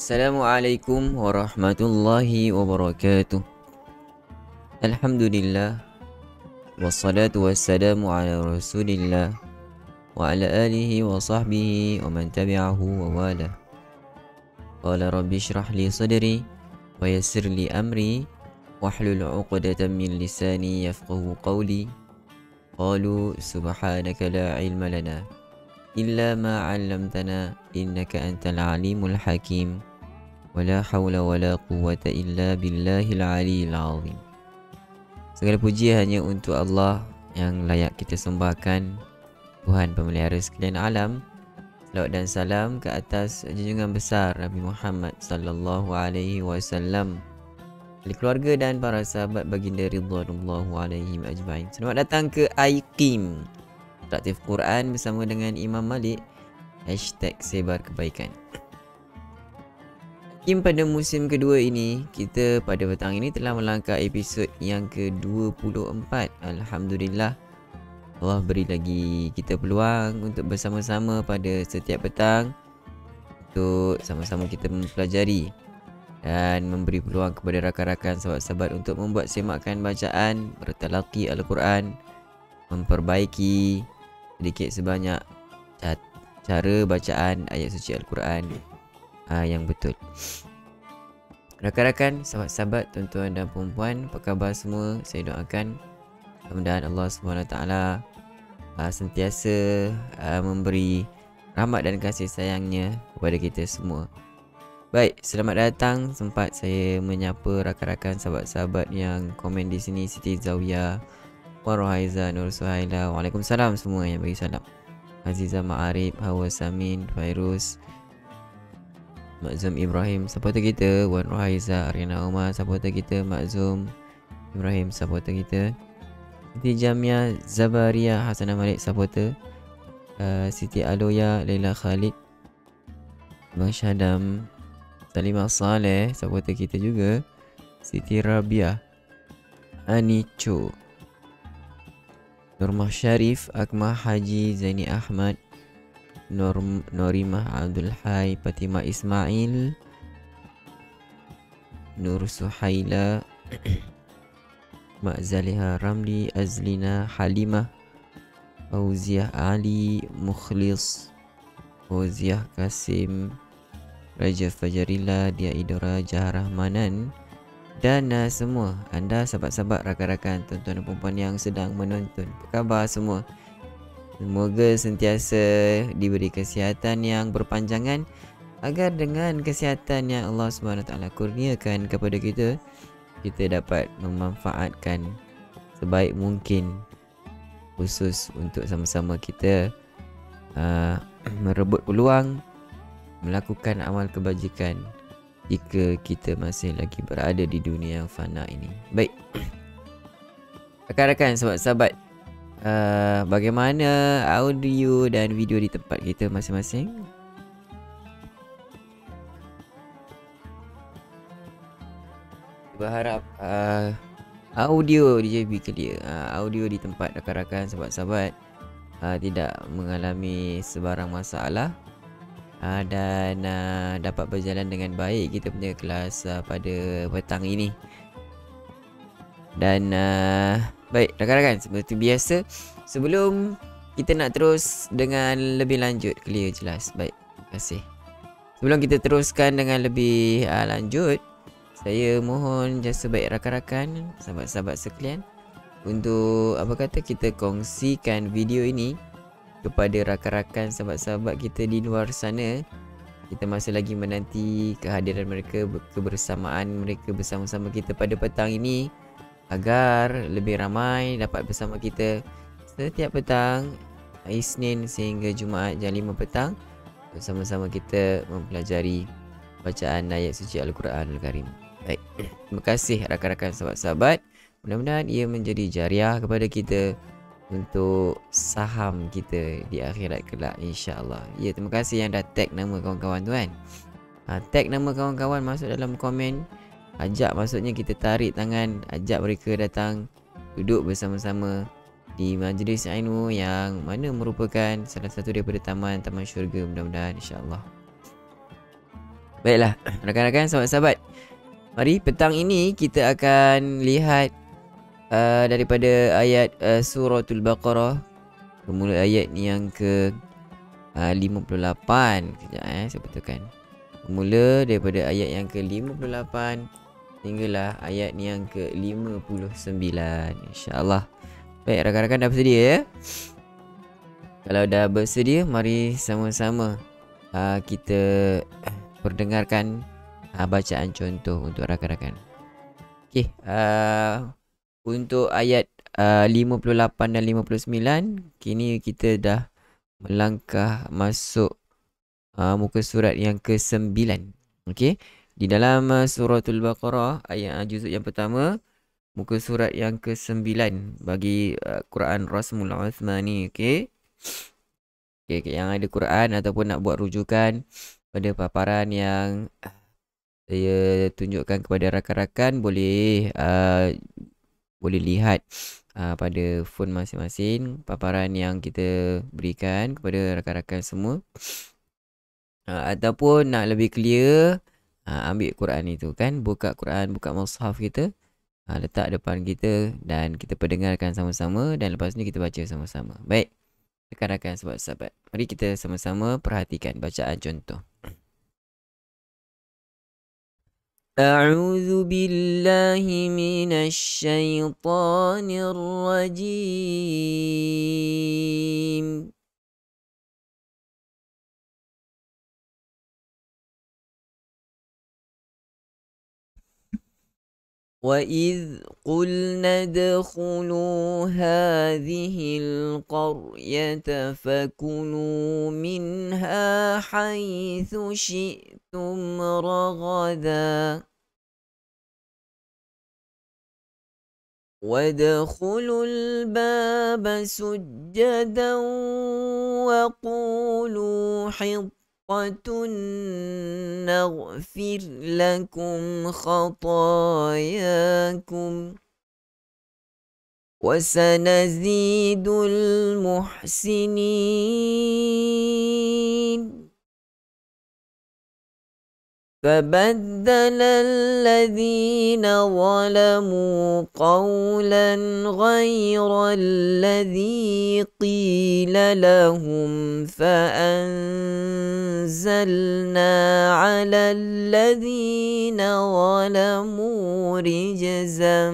Assalamualaikum warahmatullahi wabarakatuh. Alhamdulillah. Wassalatu wassalamu ala rasulillah. Wa ala alihi wa sahbihi wa man tabi'ahu wa wala. Qala rabbi syrah li sadri wa yassir li amri wahlul 'uqdatam min lisani yafqahu qawli. Qalu subhanaka la ilma lana illa ma 'allamtana innaka antal alimul hakim. Wala hawla wala quwwata illa billahil aliyil azim. Segala puji hanya untuk Allah yang layak kita sembahkan, Tuhan pemelihara sekalian alam. Selawat dan salam ke atas junjungan besar Nabi Muhammad sallallahu alaihi wasallam, ahli keluarga dan para sahabat baginda ridwanullahu alaihim ajmain. Selamat datang ke Aiqim Interaktif Quran bersama dengan Imam Malik. #sebar kebaikan. Aiqim pada musim kedua ini, kita pada petang ini telah melangkah episod yang ke-24. Alhamdulillah, Allah beri lagi kita peluang untuk bersama-sama pada setiap petang untuk sama-sama kita mempelajari dan memberi peluang kepada rakan-rakan sahabat-sahabat untuk membuat semakan bacaan, bertalaqi Al-Quran, memperbaiki sedikit sebanyak cara bacaan ayat suci Al-Quran yang betul. Rakan-rakan, sahabat-sahabat, tuan-tuan dan puan-puan, apa khabar semua? Saya doakan mudah-mudahan Allah SWT sentiasa memberi rahmat dan kasih sayangnya kepada kita semua. Baik, selamat datang. Sempat saya menyapa rakan-rakan sahabat-sahabat yang komen di sini. Siti Zawiyah, Puan Rohaiza, Nur Suhaila. Waalaikumsalam semua yang bagi salam. Aziza Ma'arif, Hawa Samin, Fairuz, Makzum Ibrahim, supporter kita. Wan Rohaiza, Ariana Umar, supporter kita. Makzum Ibrahim, supporter kita. Siti Jamia Zabaria Hasanah Malik, supporter. Siti Aloya, Leila Khalid, Bang Syadam, Salimah Saleh, supporter kita juga. Siti Rabia, Anicho, Nurmah Syarif, Akmal Haji, Zaini Ahmad, Norimah Abdul Hai, Fatimah Ismail, Nur Suhaila, Mak Zaliha Ramli, Azlina Halimah, Fauziah Ali, Mukhlis, Fauziah Kasim, Raja Fajarila, Dia Idora, Jahar Rahmanan, dan semua anda sahabat-sahabat, rakan-rakan, tuan-tuan dan puan yang sedang menonton. Apa khabar semua? Semoga sentiasa diberi kesihatan yang berpanjangan, agar dengan kesihatan yang Allah SWT kurniakan kepada kita, kita dapat memanfaatkan sebaik mungkin, khusus untuk sama-sama kita merebut peluang melakukan amal kebajikan jika kita masih lagi berada di dunia yang fana ini. Baik, rakan-rakan, sahabat-sahabat, bagaimana audio dan video di tempat kita masing-masing? Berharap audio di JB clear. Audio di tempat rakan-rakan, sahabat-sahabat tidak mengalami sebarang masalah, dan dapat berjalan dengan baik kita punya kelas pada petang ini. Dan baik rakan-rakan, seperti biasa, sebelum kita nak terus dengan lebih lanjut, clear, jelas, baik, terima kasih. Sebelum kita teruskan dengan lebih lanjut, saya mohon jasa baik rakan-rakan, sahabat-sahabat sekalian, untuk kita kongsikan video ini kepada rakan-rakan sahabat-sahabat kita di luar sana. Kita masih lagi menanti kehadiran mereka, kebersamaan mereka bersama-sama kita pada petang ini, agar lebih ramai dapat bersama kita setiap petang, Isnin sehingga Jumaat jam 5 petang, bersama-sama kita mempelajari bacaan ayat suci Al-Quran Al-Karim. Baik, terima kasih rakan-rakan sahabat-sahabat. Mudah-mudahan ia menjadi jariah kepada kita untuk saham kita di akhirat kelak, insya-Allah. Ya, terima kasih yang dah tag nama kawan-kawan tu kan. Tag nama kawan-kawan masuk dalam komen. Ajak, maksudnya kita tarik tangan, ajak mereka datang duduk bersama-sama di majlis ilmu yang mana merupakan salah satu daripada taman syurga, mudah-mudahan, insya-Allah. Baiklah, rakan-rakan, sahabat-sahabat. Mari petang ini kita akan lihat daripada ayat suratul Baqarah. Bermula ayat yang ke 58. Sekejap saya betulkan. Bermula daripada ayat yang ke 58 hinggalah ayat yang ke 59, insya-Allah. Baik, rakan-rakan dah bersedia ya? Kalau dah bersedia, mari sama-sama kita perdengarkan bacaan contoh untuk rakan-rakan. Okey, untuk ayat 58 dan 59, kini kita dah melangkah masuk muka surat yang ke-9. Okey, di dalam suratul Baqarah ayat juzuk yang pertama, muka surat yang ke-9 bagi Quran Rasmul Uthmani. Okey. Okey, yang ada Quran ataupun nak buat rujukan pada paparan yang saya tunjukkan kepada rakan-rakan, boleh lihat pada phone masing-masing paparan yang kita berikan kepada rakan-rakan semua. Ataupun nak lebih clear, ambil Quran itu kan, buka Quran, buka mushaf kita, letak depan kita dan kita perdengarkan sama-sama, dan lepas ni kita baca sama-sama. Baik, rakan-rakan, sahabat-sahabat, mari kita sama-sama perhatikan bacaan contoh. A'udzu billahi minasy syaithanir rajim. وَإِذْ قُلْنَا ادْخُلُوا هَٰذِهِ الْقَرْيَةَ فَكُلُوا مِنْهَا حَيْثُ شِئْتُمْ رَغَدًا وَادْخُلُوا الْبَابَ سُجَّدًا وَقُولُوا نغفر لكم خطاياكم وسنزيد المحسنين. فبدل الذين ظلموا قولا غير الذي قيل لهم فأنزلنا على الذين ظلموا رجزا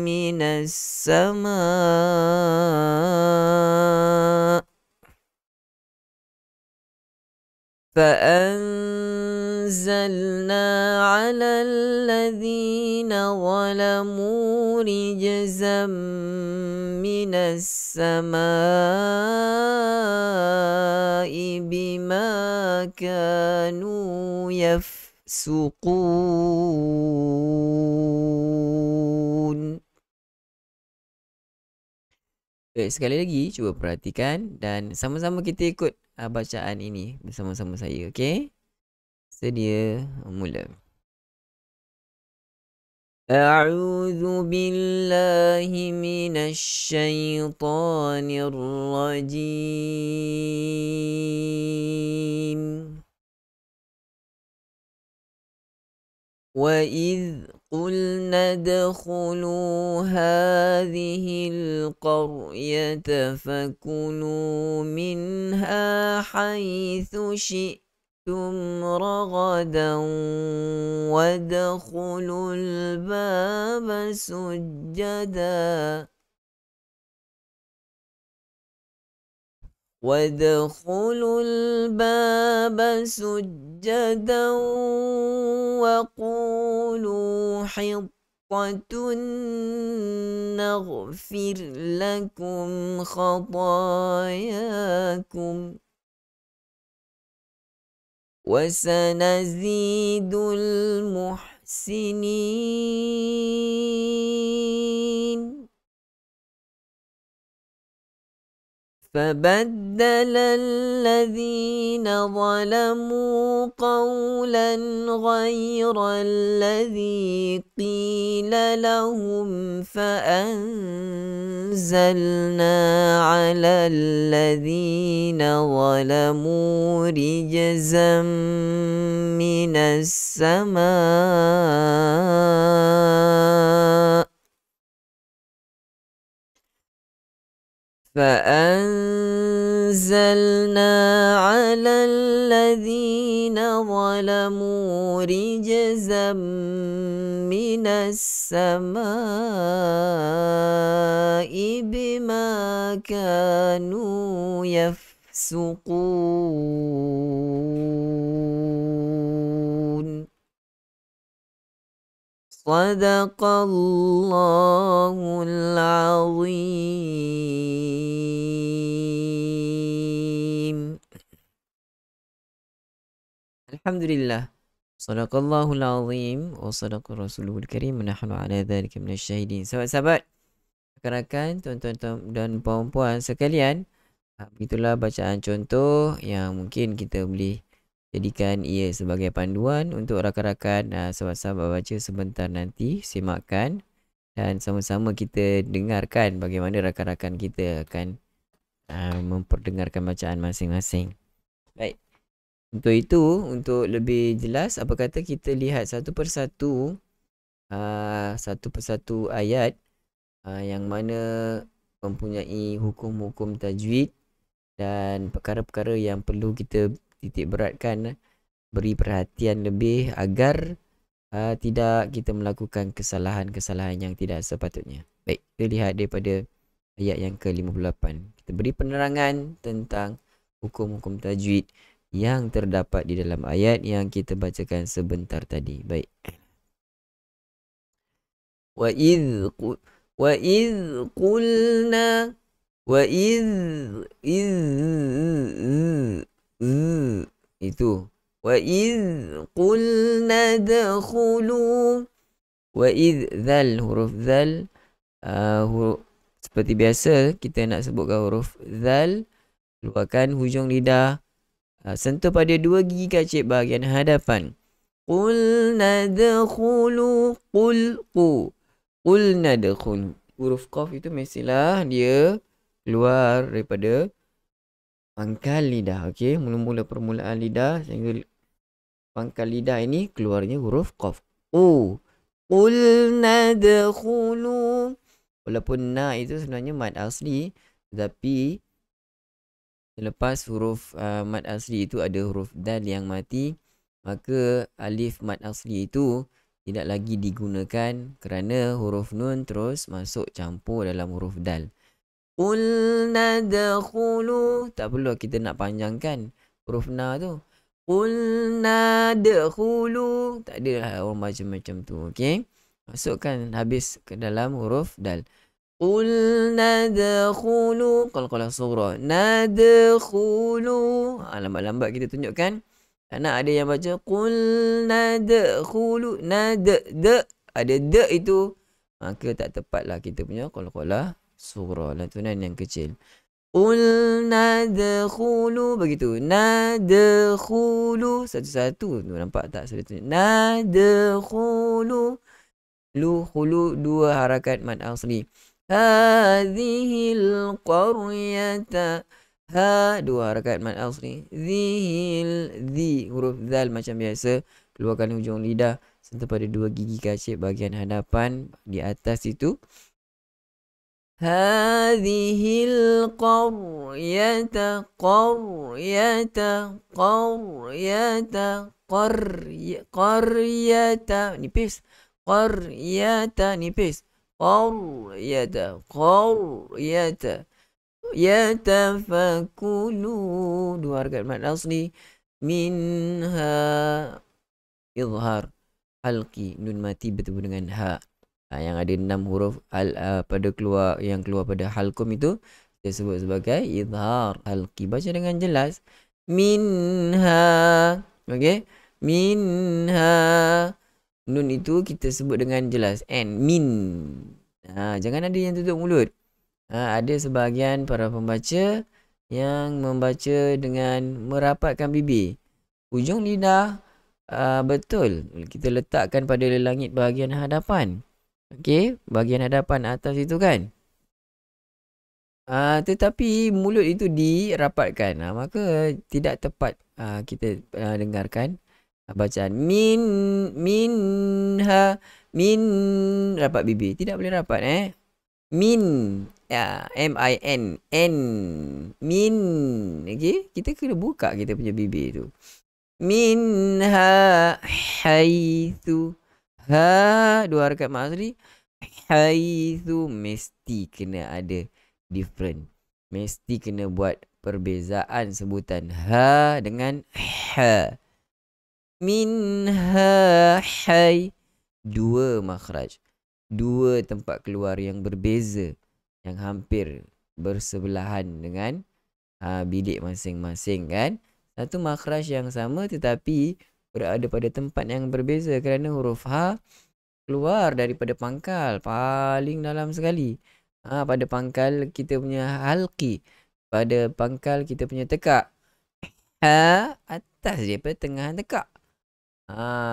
من السماء فأنزلنا على الذين ظلموا رجزا من السماء بما كانوا يفسقون. Baik, sekali lagi cuba perhatikan dan sama-sama kita ikut bacaan ini bersama-sama saya, okey? Sedia, mula. A'udzu billahi minasy syaithanir rajim. وَإِذْ قُلْنَا ادْخُلُوا هَٰذِهِ الْقَرْيَةَ فَكُلُوا مِنْهَا حَيْثُ شِئْتُمْ رَغَدًا وَادْخُلُوا الْبَابَ سُجَّدًا وقولوا حطة نغفر لكم خطاياكم وسنزيد المحسنين. فبدل الذين ظلموا قولا غير الذي قيل لهم فأنزلنا على الذين ظلموا رجزا من minas sama' فأنزلنا على الذين ظلموا رجزا من السماء بما كانوا يفسقون صدق الله العظيم. Alhamdulillah. Sadaqallahul azim wa sadaqa rasuluhul karim. Nahnu ala dzalika minasyahidin. Sahabat-sahabat, rakan-rakan, tuan-tuan dan puan-puan sekalian, begitulah bacaan contoh yang mungkin kita boleh jadikan ia sebagai panduan untuk rakan-rakan sahabat-sahabat baca sebentar nanti. Simakkan dan sama-sama kita dengarkan bagaimana rakan-rakan kita akan memperdengarkan bacaan masing-masing. Baik. Untuk itu, untuk lebih jelas, apa kata kita lihat satu persatu ayat yang mana mempunyai hukum-hukum tajwid dan perkara-perkara yang perlu kita titik beratkan, beri perhatian lebih agar tidak kita melakukan kesalahan-kesalahan yang tidak sepatutnya. Baik, kita lihat daripada ayat yang ke-58. Kita beri penerangan tentang hukum-hukum tajwid yang terdapat di dalam ayat yang kita bacakan sebentar tadi. Baik. Wa idh qulna itu. Wa idh qulna dakhulu. Wa idh dhal, huruf dhal, seperti biasa kita nak sebutkan huruf dhal, keluarkan hujung lidah, sentuh pada dua gigi kacip bahagian hadapan. Qul nadkhulu, qul nadkhul. Huruf qaf itu mestilah dia keluar daripada pangkal lidah. Okey, mula-mula permulaan lidah sehingga pangkal lidah ini keluarnya huruf qaf. Qul nadkhulu. Walaupun na itu sebenarnya mad asli, tetapi selepas huruf mad asli itu ada huruf dal yang mati, maka alif mad asli itu tidak lagi digunakan kerana huruf nun terus masuk campur dalam huruf dal. Qul nadkhulu, tak perlu kita nak panjangkan huruf na tu. Qul nadkhulu, tak ada orang macam-macam tu. Okey, masukkan habis ke dalam huruf dal. Qul nadkhulu, qalqalah sughra, nadkhulu, lambat-lambat kita tunjukkan. Tak nak ada yang baca qul nadkhulu, ada d itu, maka tak tepatlah kita punya qalqalah sughra, lantunan yang kecil. Qul nadkhulu, begitu, nadkhulu satu-satu tu, nampak tak saya tunjuk nadkhulu, khulu dua harakat mad asli. Hadhil qaryata, ha dua harakat mad asli. Dhi huruf zal macam biasa, keluarkan hujung lidah sentuh pada dua gigi kacip bahagian hadapan di atas itu. Hadhil qaryata, qaryata nipis, qaryata nipis. Qaryata yatafakulu, dua harakat mad asli. Minha izhar halqi, nun mati bertemu dengan ha. Yang ada 6 huruf pada keluar, yang keluar pada halqum itu kita sebut sebagai izhar halqi. Baca dengan jelas. Minha. Okey, minha, nun itu kita sebut dengan jelas, n, min. Jangan ada yang tutup mulut. Ada sebahagian para pembaca yang membaca dengan merapatkan bibir. Ujung lidah betul kita letakkan pada langit bahagian hadapan. Okey, bahagian hadapan atas itu kan. Tetapi mulut itu dirapatkan, maka tidak tepat kita dengarkan Bacaan minha, min, rapat bibir. Tidak boleh rapat min, ya, min, n, min. Okey, kita kena buka kita punya bibir tu. Minha haitsu, ha dua harakat mat asli. Haitsu mesti kena ada different. Mesti kena buat perbezaan sebutan ha dengan ha. Minha hai, dua makhraj, dua tempat keluar yang berbeza, yang hampir bersebelahan dengan bilik masing-masing kan. Satu makhraj yang sama tetapi berada pada tempat yang berbeza kerana huruf ha keluar daripada pangkal paling dalam sekali. Pada pangkal kita punya halqi, pada pangkal kita punya tekak. Ha atas dia pada tengah tekak.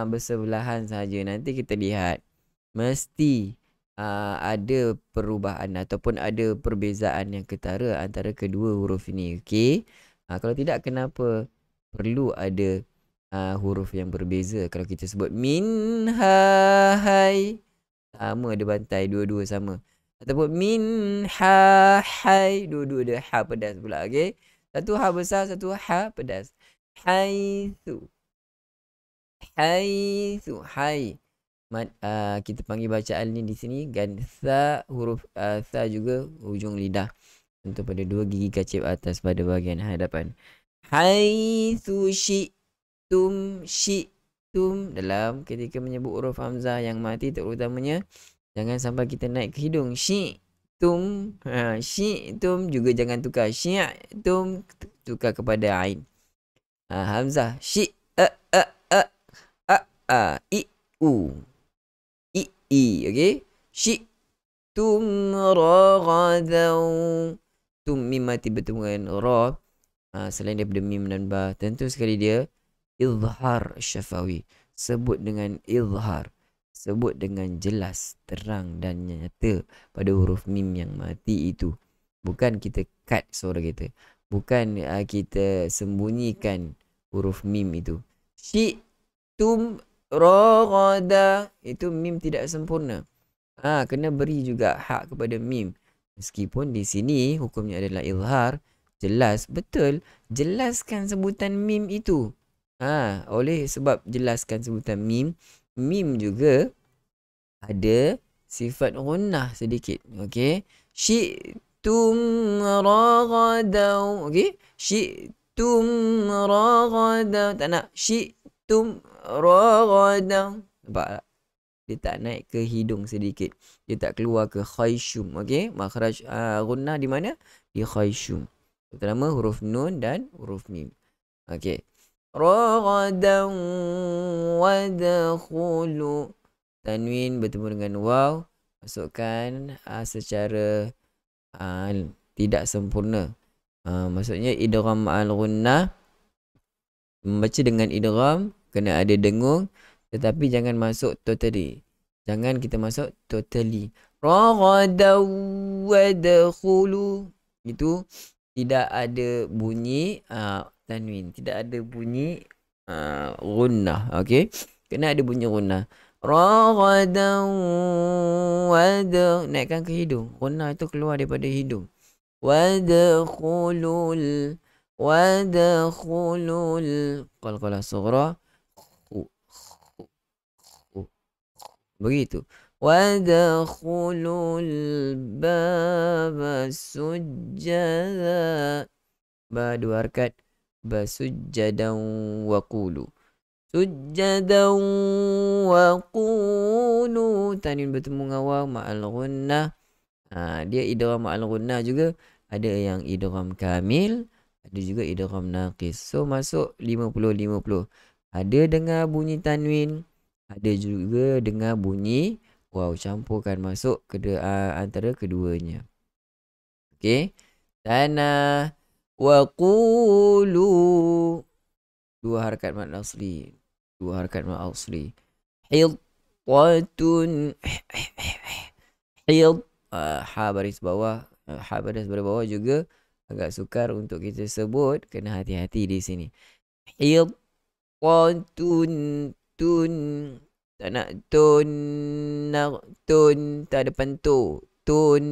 Bersebelahan saja. Nanti kita lihat mesti ada perubahan ataupun ada perbezaan yang ketara antara kedua huruf ini. Okey. Kalau tidak, kenapa perlu ada huruf yang berbeza? Kalau kita sebut min ha hai, sama ada bantai, dua-dua sama. Ataupun min ha hai, dua-dua ada ha pedas pula. Okey. Satu ha besar, satu ha pedas. Haitsu, haitsu, hai. Kita panggil bacaan ni di sini gan sa, huruf sa juga hujung lidah untuk pada dua gigi kacip atas pada bahagian hadapan. Haitsu syi'tum, syi'tum, dalam ketika menyebut huruf hamzah yang mati terutamanya jangan sampai kita naik ke hidung. Syi'tum, syi'tum juga jangan tukar syi'tum, tukar kepada ain. Hamzah syi i u i, okey. Syi'tum raghadau, tum mim mati bertemu dengan ra. Selain daripada mim dan ba, tentu sekali dia izhar syafawi. Sebut dengan izhar, sebut dengan jelas, terang dan nyata pada huruf mim yang mati itu. Bukan kita cut suara kita, bukan kita sembunyikan huruf mim itu. Syi'tum raghada, itu mim tidak sempurna. Kena beri juga hak kepada mim. Meskipun di sini hukumnya adalah izhar, jelas, betul, jelaskan sebutan mim itu. Oleh sebab jelaskan sebutan mim, mim juga ada sifat gunnah sedikit. Okey. Syi'tum raghadau. Okey. Syi'tum raghadau. Tak nak syi'tum raghadau. Nampak tak? Dia tak naik ke hidung sedikit. Dia tak keluar ke khayshum. Okey. Makhraj gunnah di mana? Di khayshum. Terutama huruf nun dan huruf mim. Okey. Raghadan wadkhulu. Tanwin bertemu dengan waw. Masukkan secara tidak sempurna. Maksudnya idgham al-ghunnah. Membaca dengan idgham kena ada dengung, tetapi jangan masuk totally. Jangan kita masuk totally. Raghadan wadkhulu. Itu tidak ada bunyi tanwin, tidak ada bunyi ghunnah. Okey, kena ada bunyi ghunnah. Raghadan naikkan ke hidung. Ghunnah itu keluar daripada hidung. Wadkhulul qalqalah sughra, begitu. Wadkhulul baba sujjada, ba dua harakat, ba sujjadan wa qulu. Sujjadan wa qulu, tanwin bertemu dengan waw ma'al ghunnah. Dia idgham ma'al ghunnah juga. Ada yang idgham kamil, ada juga idgham naqis. So masuk 50-50. Ada dengar bunyi tanwin, ada juga dengar bunyi waw. Campurkan masuk antara keduanya. Okey. Tanah wa qulu, dua harakat mad asli, dua harakat mad asli. Hidatun, hid, ha baris bawah, ha baris bawah juga agak sukar untuk kita sebut, kena hati-hati di sini. Hid, Tun. Tun. Tak nak tun. Nak tun. Tak depan tu. Tun.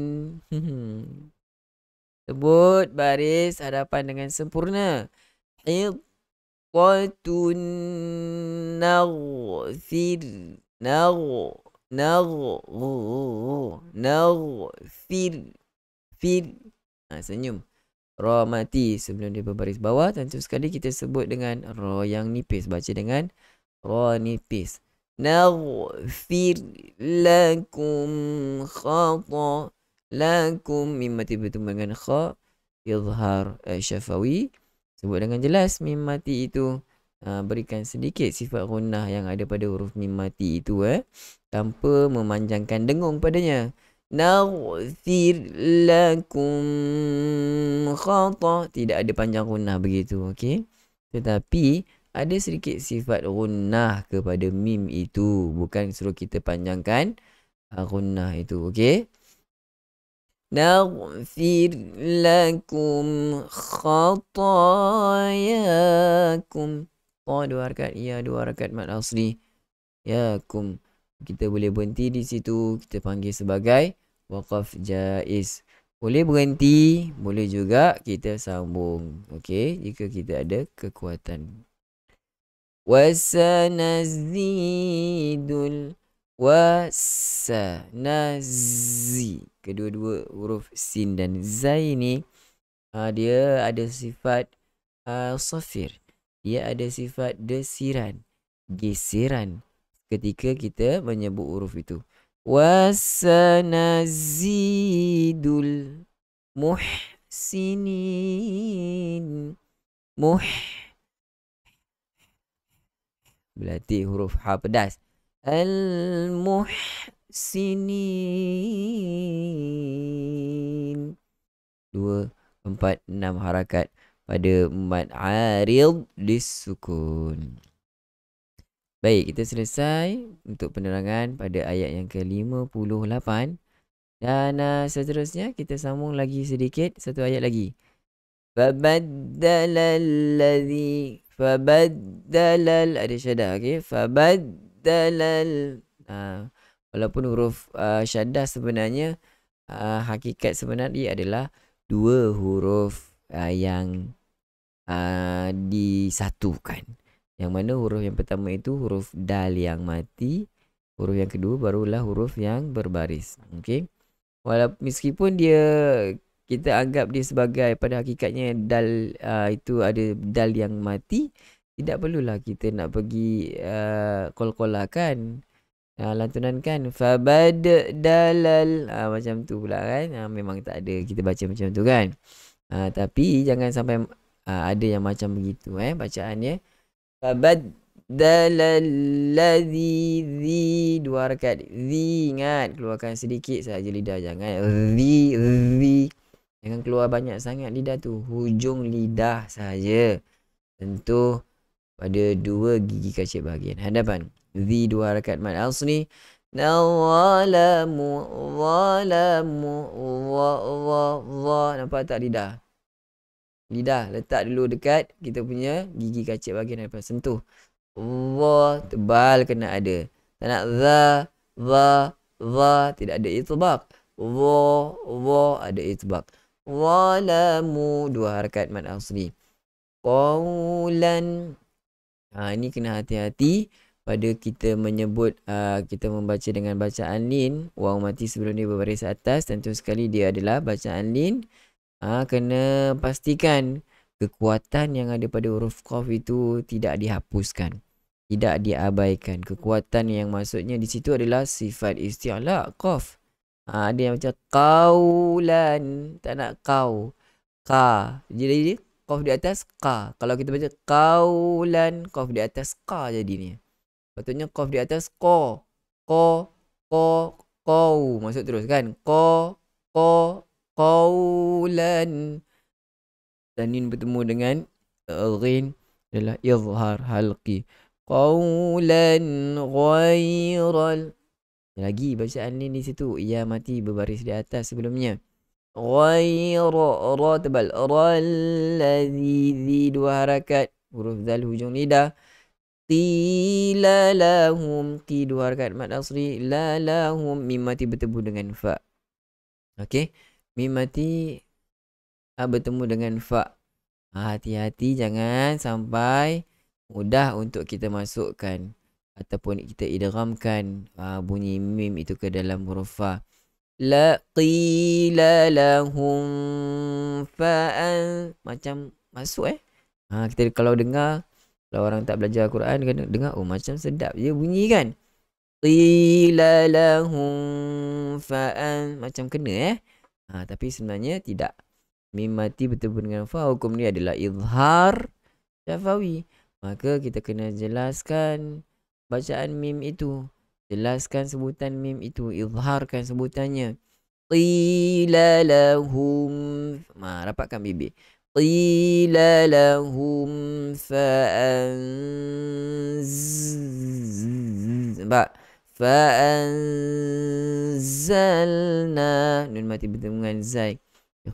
Sebut baris hadapan dengan sempurna. Hitatun naghfir. Naghfir. Fir. Senyum. Ra mati sebelum dia berbaris bawah. Tentu sekali kita sebut dengan ra yang nipis. Baca dengan ra nipis. Naghfir lakum khata. Lakum. Mim mati bertemu dengan kha. Izhar syafawi. Sebut dengan jelas mim mati itu. Berikan sedikit sifat gunnah yang ada pada huruf mim mati itu. Tanpa memanjangkan dengung padanya. Naghfir lakum khata. Tidak ada panjang gunnah begitu. Okey. Tetapi ada sedikit sifat gunnah kepada mim itu. Bukan suruh kita panjangkan gunnah itu. Okey. Naghfir lakum khatayakum. Dua harakat. Ya, dua harakat mad asli. Yakum. Kita boleh berhenti di situ. Kita panggil sebagai waqaf jaiz. Boleh berhenti. Boleh juga kita sambung. Okey. Jika kita ada kekuatan. Wasanazidul. Wasanazi. Kedua-dua huruf sin dan zai ni dia ada sifat safir. Dia ada sifat desiran, geseran ketika kita menyebut huruf itu. Wasanazidul muhsinin. Berarti huruf ha pedas. Al-muhsinin. 2, 4, 6 harakat pada mad arid disukun. Baik, kita selesai untuk penerangan pada ayat yang ke-58. Dan seterusnya kita sambung lagi sedikit, satu ayat lagi. Fabaddalal ada syaddah, okey. Fabaddalal. Walaupun huruf syaddah sebenarnya hakikat sebenarnya adalah dua huruf yang disatukan. Yang mana huruf yang pertama itu huruf dal yang mati. Huruf yang kedua barulah huruf yang berbaris. Okey. Walaupun meskipun dia kita anggap dia sebagai pada hakikatnya dal itu ada dal yang mati, tidak perlulah kita nak pergi qol-qolakan. Lantunan kan fabaddalal macam tu pula kan. Memang tak ada kita baca macam tu kan. Tapi jangan sampai ada yang macam begitu bacaannya. Fabaddalal ladzi dua harakat. Zi, ingat keluarkan sedikit saja lidah, jangan zi. Jangan keluar banyak sangat lidah tu. Hujung lidah saja. Tentu pada dua gigi kacip bahagian hadapan. Zi dua harakat mad asli. Nawalamu walamu wa. Nampak tak lidah? Lidah letak dulu dekat kita punya gigi kacip bahagian hadapan. Sentuh. Wa tebal kena ada. Tak nak za tidak ada itbaq. Wa ada itbaq. Walamu dua harakat mad asli. Qawlan. Ini kena hati-hati pada kita menyebut kita membaca dengan bacaan lin. Waw mati sebelum dia berbaris atas. Tentu sekali dia adalah bacaan lin. Kena pastikan kekuatan yang ada pada huruf qaf itu tidak dihapuskan, tidak diabaikan. Kekuatan yang maksudnya di situ adalah sifat isti'la qaf. Ada yang macam qaulan, tak nak kau. Ka. Jadi qaf di atas ka. Kalau kita baca qaulan, qaf di atas ka jadinya. Patutnya qaf di atas ko. Qau. Masuk terus kan. Qaulan. Tanin bertemu dengan ghin adalah izhar halqi. Qaulan ghairal. Lagi bacaan ni di situ. Ya mati berbaris di atas sebelumnya. Ghaira. Ra tebal. Rallazi. Dua harakat. Huruf zal hujung lidah. qila lahum, qi dua harakat mad asli, la lahum, mim mati bertemu dengan fa. Okey, mim mati bertemu dengan fa. Hati-hati jangan sampai mudah untuk kita masukkan ataupun kita idghamkan bunyi mim itu ke dalam huruf fa. La qila lahum fa'an, macam masuk kita kalau dengar, kalau orang tak belajar Quran kan dengar, oh macam sedap je bunyi kan. Qila lahum fa'an, macam kena tapi sebenarnya tidak. Mim mati bertemu dengan fa, hukum ni adalah izhar syafawi. Maka kita kena jelaskan bacaan mim itu, jelaskan sebutan mim itu, izharkan sebutannya. Qila lahum, rapatkan bibir. Qila lahum fa'anzalna, nun mati bertemu dengan zai.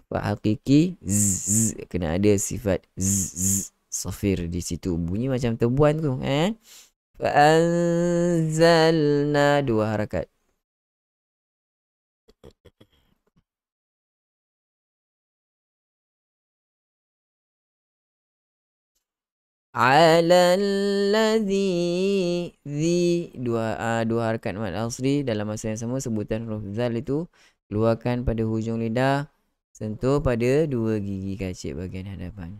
Fa hakiki kena ada sifat safir di situ, bunyi macam tebuan tu fa'anzalna dua harakat. Ala alladhi, dua harakat mad asli. Dalam masa yang sama sebutan huruf zal itu keluarkan pada hujung lidah, sentuh pada dua gigi kacip bahagian hadapan.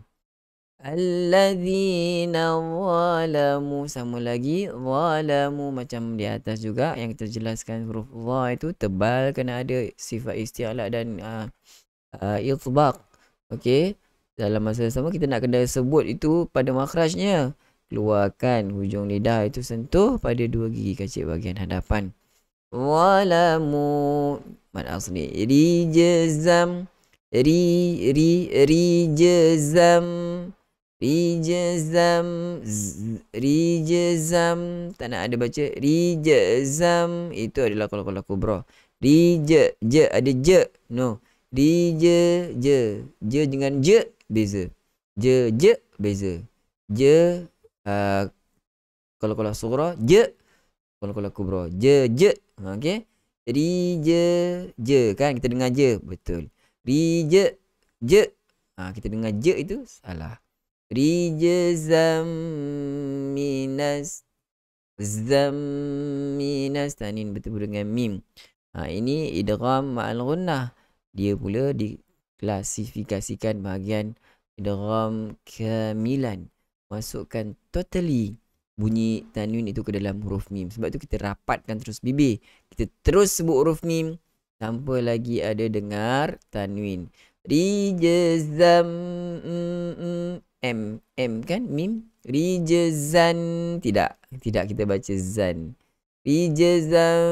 Alladzina zalamu, sama lagi zalamu macam di atas juga yang kita jelaskan, huruf za itu tebal, kena ada sifat isti'la dan ithbaq. Okey, dalam masa yang sama kita nak kena sebut itu pada makhrajnya, keluarkan hujung lidah itu sentuh pada dua gigi kacip bahagian hadapan. Zalamu mad asli, rijzam, rijzam, rijzam, tak nak ada baca rijzam, itu adalah qalqalah kubra. Ada je, no, je dengan je beza, je beza, je qalqalah sughra, je qalqalah kubra, je okey. Je kan kita dengar je, betul. Je kita dengar je itu salah. Rijzam minas, tanin bertemu dengan mim. Ini idgham ma'al ghunnah. Dia pula diklasifikasikan bahagian idgham kamilan, masukkan totally bunyi tanwin itu ke dalam huruf mim. Sebab tu kita rapatkan terus bibir, kita terus sebut huruf mim tanpa lagi ada dengar tanwin. Rijzam, m kan mim. Rijzan, tidak kita baca zan. Rijzan,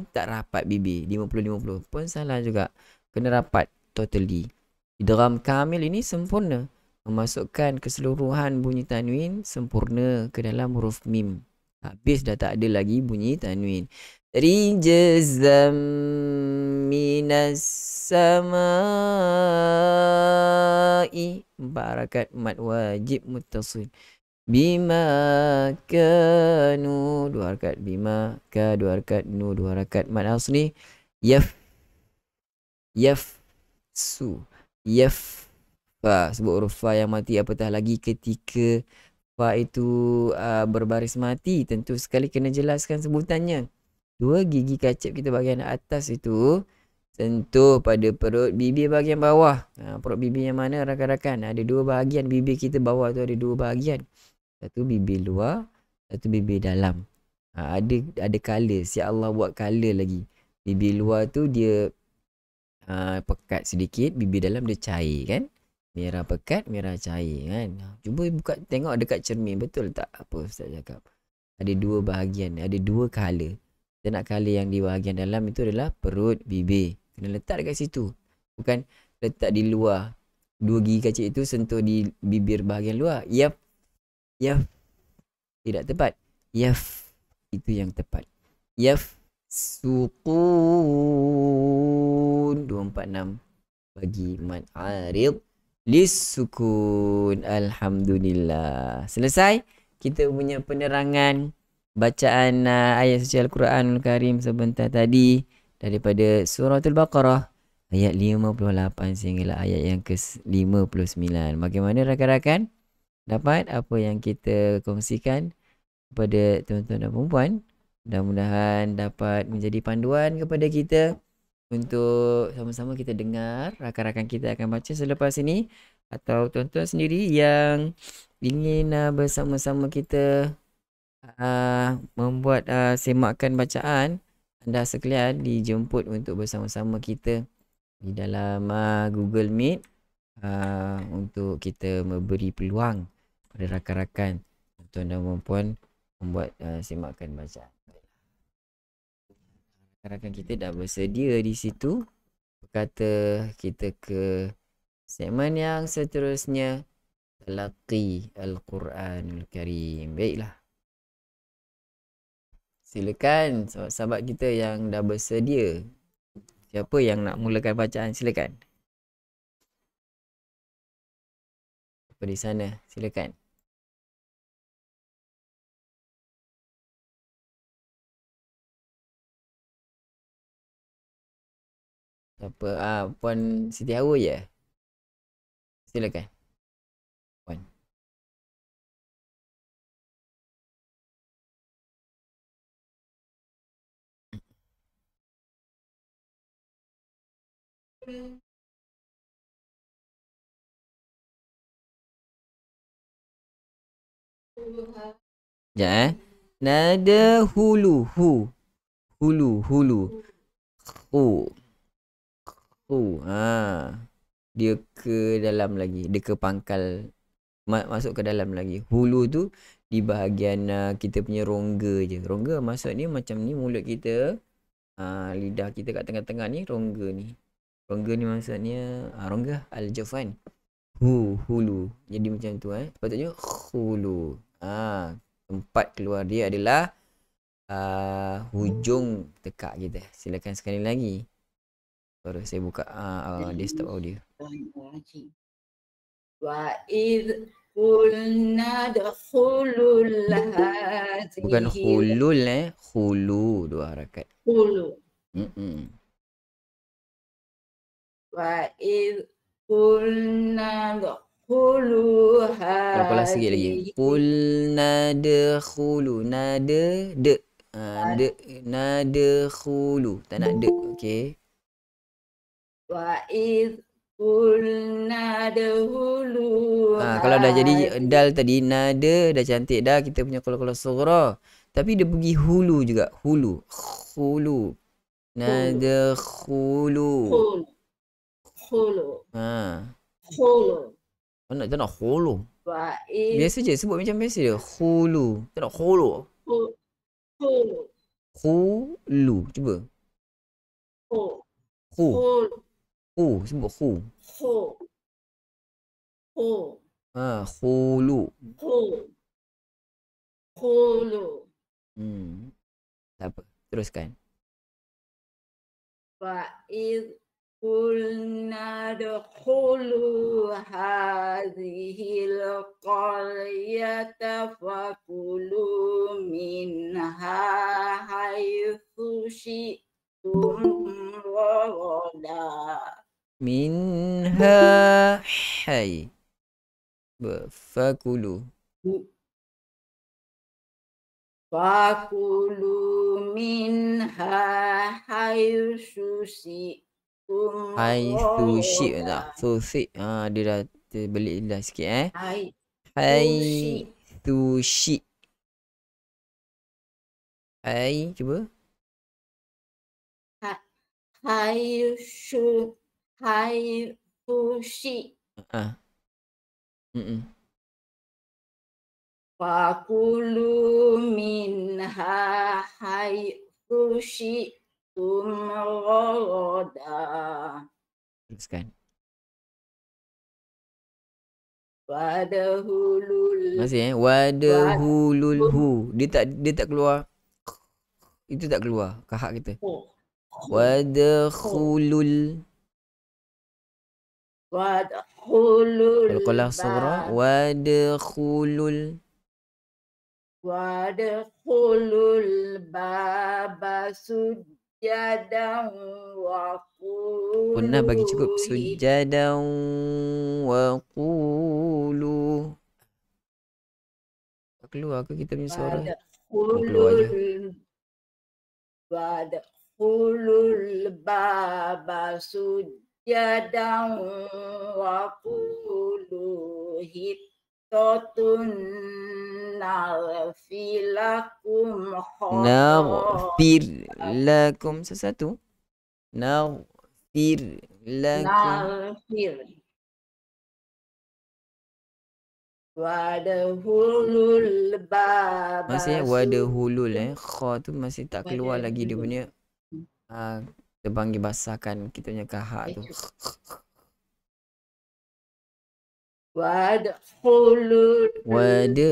tak rapat bibir, 50-50 pun salah juga, kena rapat totally. Idgham kamil ini sempurna, memasukkan keseluruhan bunyi tanwin sempurna ke dalam huruf mim. Habis dah tak ada lagi bunyi tanwin. Rijzam minas samai, 4 harakat mad wajib muttasil. Bima kanu, 2 harakat bima, ka 2 harakat, nu 2 harakat mad asli. Yafsu, sebut huruf fa yang mati apatah lagi ketika fa itu berbaris mati, tentu sekali kena jelaskan sebutannya. Dua gigi kacip kita bahagian atas itu sentuh pada perut bibir bahagian bawah. Perut bibir yang mana rakan-rakan? Ada dua bahagian bibir kita bawah tu, ada dua bahagian. Satu bibir luar, satu bibir dalam. Ada color, si Allah buat color lagi. Bibir luar tu dia pekat sedikit, bibir dalam dia cair kan. Merah pekat, merah cair kan. Cuba buka tengok dekat cermin, betul tak apa Ustaz cakap? Ada dua bahagian, ada dua color. Kita nak color yang di bahagian dalam itu adalah perut bibir. Kena letak dekat situ, bukan letak di luar. Dua gigi kacip itu sentuh di bibir bahagian luar. Yaf, tidak tepat. Yaf, itu yang tepat. Yaf sukun 246 bagi mad arid lis sukun. Alhamdulillah, selesai. kita punya penerangan bacaan ayat suci Al-Quranul Karim sebentar tadi daripada Suratul Baqarah ayat 58 sehinggalah ayat yang ke-59. Bagaimana rakan-rakan? Dapat apa yang kita kongsikan kepada tuan-tuan dan puan-puan? Mudah-mudahan dapat menjadi panduan kepada kita untuk sama-sama kita dengar. Rakan-rakan kita akan baca selepas ini, atau tuan-tuan sendiri yang ingin bersama-sama kita membuat semakan bacaan, anda sekalian dijemput untuk bersama-sama kita di dalam Google Meet untuk kita memberi peluang pada rakan-rakan tuan dan puan membuat semakan bacaan. Rakan-rakan kita dah bersedia di situ. Kata kita ke segmen yang seterusnya, Talaqi Al-Quranul Karim. Baiklah. Silakan sahabat kita yang dah bersedia. Siapa yang nak mulakan bacaan, silakan. Apa di sana, silakan. Siapa? Puan Siti Hawa je? Silakan. Puan. Ya, nada hulu, hu. Hulu. Hu. Dia ke dalam lagi. Dia ke pangkal. Masuk ke dalam lagi. Hulu tu di bahagian kita punya rongga je. Rongga maksudnya macam ni mulut kita. Lidah kita kat tengah-tengah ni rongga ni. Rongga ni maksudnya rongga al-jafan. Hulu. Jadi macam tu Sepatutnya hulu. Tempat keluar dia adalah hujung tekak kita. Silakan sekali lagi. Baru saya buka desktop audio. Wa id qulna dakhulul hadhihi. Bukan hulul hulu, dua harakat. Hulu. Wa id qulna dakhulu hadhihi. Pelan-pelan sikit lagi. Qulna dakhulu. Nada de. Nada khulu. Tak nak de. Okey. Wa id qulna dahulu. Kalau dah jadi dal tadi, nada dah cantik dah kita punya kalau sughra. Tapi dia pergi hulu juga. Hulu. Nada khulu. Khulu. Khulu. Tak nak khulu. Biasa je sebut macam biasa je. Khulu. Tak nak khulu. Khulu. Cuba. Sebut khu. Khulu. Tak apa. Teruskan. Fa'id qulna dakhulu hadhil qaryata fakulu minha haythu syi'tum ragada. Minha hay. Fakulu. Fakulu minha haythu syi'tum. Haythu syi'tum. Susi. Dia dah terbelit dah sikit Haythu syi'. Cuba. Haythu syi'. Fakulu minha haythu syi'tum ragada. Teruskan. Wadahulul. Masih wadahulul hu. Dia tak keluar. Itu tak keluar kahak kita. Wadakhulul. Kalau sughra wadakhulul. Wadkhulul baba sujadan wa Punah bagi cukup. qulu Sujadan wa qulu. Keluar ke kita punya suara? Oh, keluar je. wadkhulul baba sujadan wa qulu hittatun naghfilakum Naghfir lakum. Sesuatu. Naghfir lakum. naghfir wadkhulul baba Masih wada hulul kha tu masih tak keluar lagi dia punya kita panggil basahkan kita punya kahak tu. wadkhulul Wada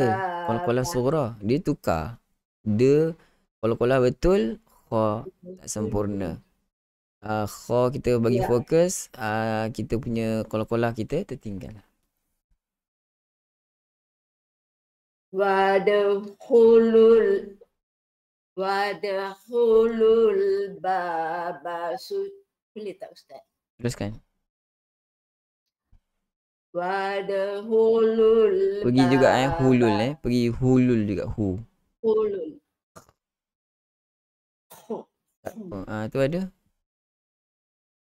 qala surah dia tukar. Dia qala betul, kha tak sempurna. Kha kita bagi fokus, kita punya qala kita tertinggal. wadkhulul baba boleh tak Ustaz? Teruskan. Wadkhulul Pergi juga hulul pergi hulul juga hu. hulul Tu ada.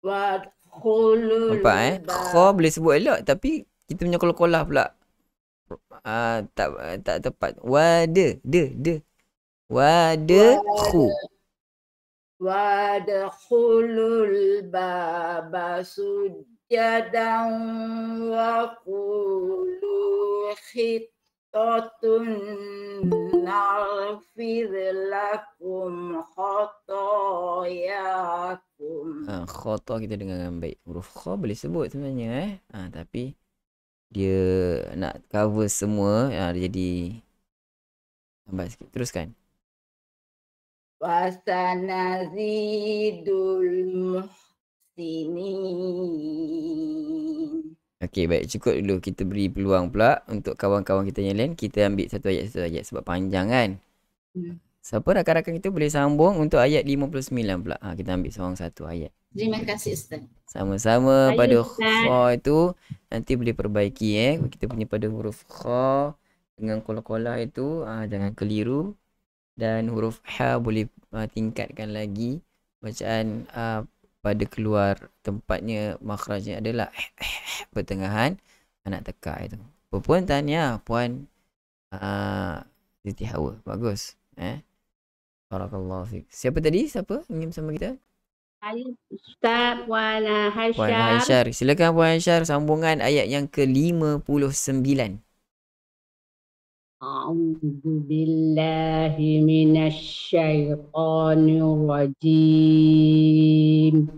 wadkhulul Nampak kha boleh sebut elok tapi kita punya qala pula tak tepat. Wada khu. wadkhulul baba sujadan wa qulu hittatun naghfir lakum khatayakum. Khata kita dengar dengan baik. Huruf kha boleh sebut sebenarnya tapi dia nak cover semua dia jadi lambat sikit. Teruskan. Wasanazidul muhsinin. Okey, baik, cukup dulu. Kita beri peluang pula untuk kawan-kawan kita yang lain. Kita ambil satu ayat sebab panjang kan. Siapa rakan-rakan kita boleh sambung untuk ayat 59 pula. Kita ambil seorang satu ayat. Terima kasih Ustaz. Sama-sama pada kha itu nanti boleh perbaiki kita punya pada huruf kha dengan qala itu jangan keliru, dan huruf ha boleh tingkatkan lagi bacaan pada keluar tempatnya makhrajnya adalah pertengahan anak tekak itu. Apa pun tahniah Puan Siti Hawa. Bagus. Barakallahu fiik. Siapa tadi? Siapa ingin bersama kita? Ustaz Puan Haisyar. Puan Haisyar. Silakan Puan Haisyar sambungan ayat yang ke-59. A'udzu billahi minasyaitonir rajim.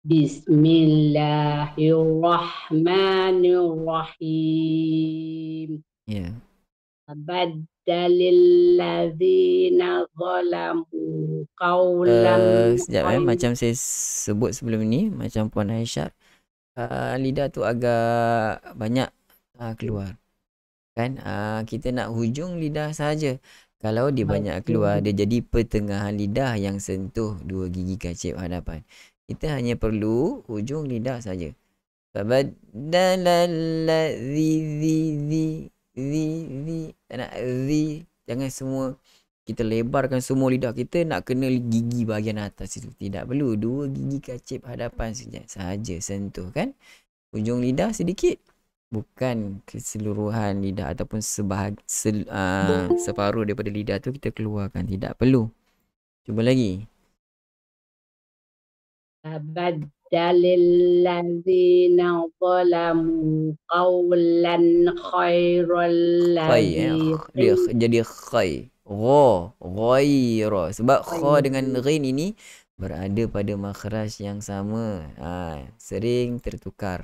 Bismillahirrahmanirrahim. Ya. Baddalil ladzina zalamu qawlan. Sekejap macam saya sebut sebelum ni, macam Puan Aisyah, lidah tu agak banyak keluar kan. Kita nak hujung lidah saja. Kalau dia banyak keluar, dia jadi pertengahan lidah yang sentuh dua gigi kacip hadapan. Kita hanya perlu hujung lidah saja. Baddalal ladzi tak nak zi. Jangan semua kita lebarkan semua lidah kita nak kena gigi bahagian atas itu. Tidak perlu. Dua gigi kacip hadapan sahaja sentuh kan. Hujung lidah sedikit. Bukan keseluruhan lidah ataupun separuh daripada lidah tu kita keluarkan. Tidak perlu. Cuba lagi. Baddalil ladzina zalamu qawlan khairal ladzi. Dia jadi khay. Ghaira. Sebab kha dengan ghin ini berada pada makhraj yang sama. Sering tertukar.